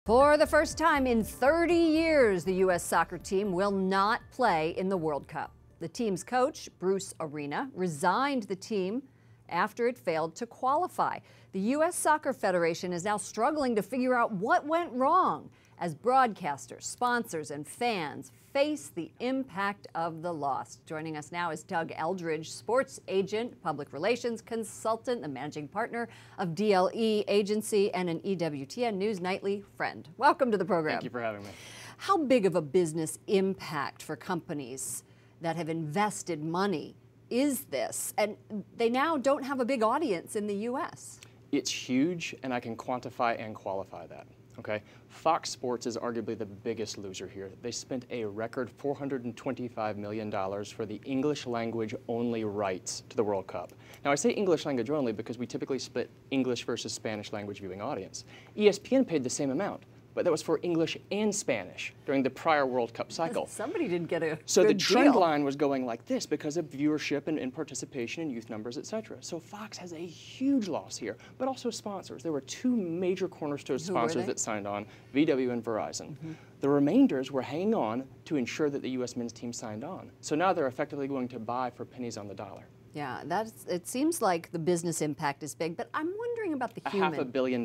For the first time in 30 years, the U.S. soccer team will not play in the World Cup. The team's coach, Bruce Arena, resigned the team after it failed to qualify. The U.S. Soccer Federation is now struggling to figure out what went wrong as broadcasters, sponsors, and fans face the impact of the loss. Joining us now is Doug Eldridge, sports agent, public relations consultant, the managing partner of DLE Agency, and an EWTN News Nightly friend. Welcome to the program. Thank you for having me. How big of a business impact for companies that have invested money is this? And they now don't have a big audience in the U.S. It's huge, and I can quantify and qualify that. Okay, Fox Sports is arguably the biggest loser here. They spent a record $425 million for the English language only rights to the World Cup. Now I say English language only because we typically split English versus Spanish language viewing audience. ESPN paid the same amount, but that was for English and Spanish during the prior World Cup cycle. Somebody didn't get a So the good trend deal. line was going like this because of viewership and participation and youth numbers, etc. So Fox has a huge loss here, but also sponsors. There were two major cornerstone sponsors that signed on, VW and Verizon. The remainders were hanging on to ensure that the U.S. men's team signed on. So now they're effectively going to buy for pennies on the dollar. Yeah, it seems like the business impact is big, but I'm wondering about the human. $500 million.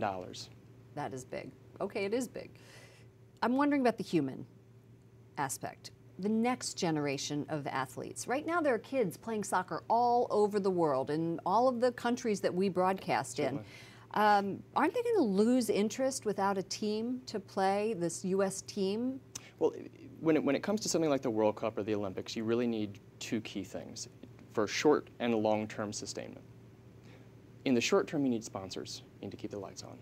That is big. Okay, it is big. I'm wondering about the human aspect, the next generation of athletes. Right now there are kids playing soccer all over the world in all of the countries that we broadcast in. Aren't they going to lose interest without a team to play, this U.S. team? Well, when it comes to something like the World Cup or the Olympics, you really need two key things for short and long-term sustainment. In the short term, you need sponsors. You need to keep the lights on.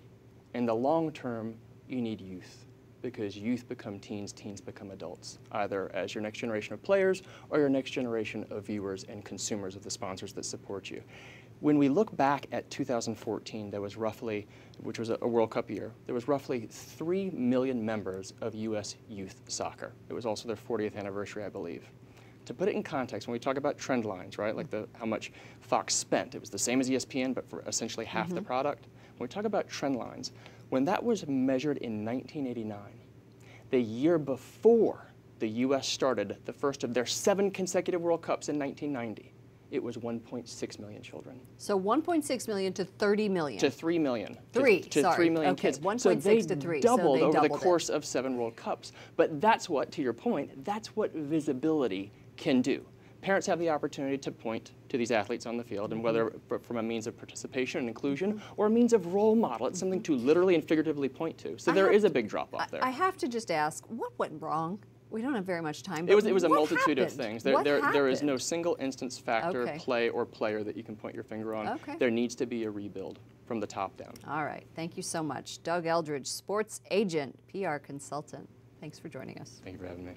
In the long term, you need youth, because youth become teens, teens become adults, either as your next generation of players or your next generation of viewers and consumers of the sponsors that support you. When we look back at 2014, there was roughly, which was a World Cup year, there was roughly 3 million members of U.S. youth soccer. It was also their 40th anniversary, I believe. To put it in context, when we talk about trend lines, right, like how much Fox spent, it was the same as ESPN, but for essentially half the product. When we talk about trend lines, when that was measured in 1989, the year before the U.S. started the first of their 7 consecutive World Cups in 1990, it was 1.6 million children. So 1.6 million to 30 million. To 3 million. To 3 million kids. 1.6 to 3. Doubled so they over doubled the course of 7 World Cups. But that's what, to your point, that's what visibility can do. Parents have the opportunity to point to these athletes on the field, and whether from a means of participation and inclusion or a means of role model, it's something to literally and figuratively point to. So there is a big drop-off there. I have to just ask, what went wrong? We don't have very much time. It was a multitude happened? of things. What There is happened? no single instance, factor, play, or player that you can point your finger on. There needs to be a rebuild from the top down. All right. Thank you so much. Doug Eldridge, sports agent, PR consultant. Thanks for joining us. Thank you for having me.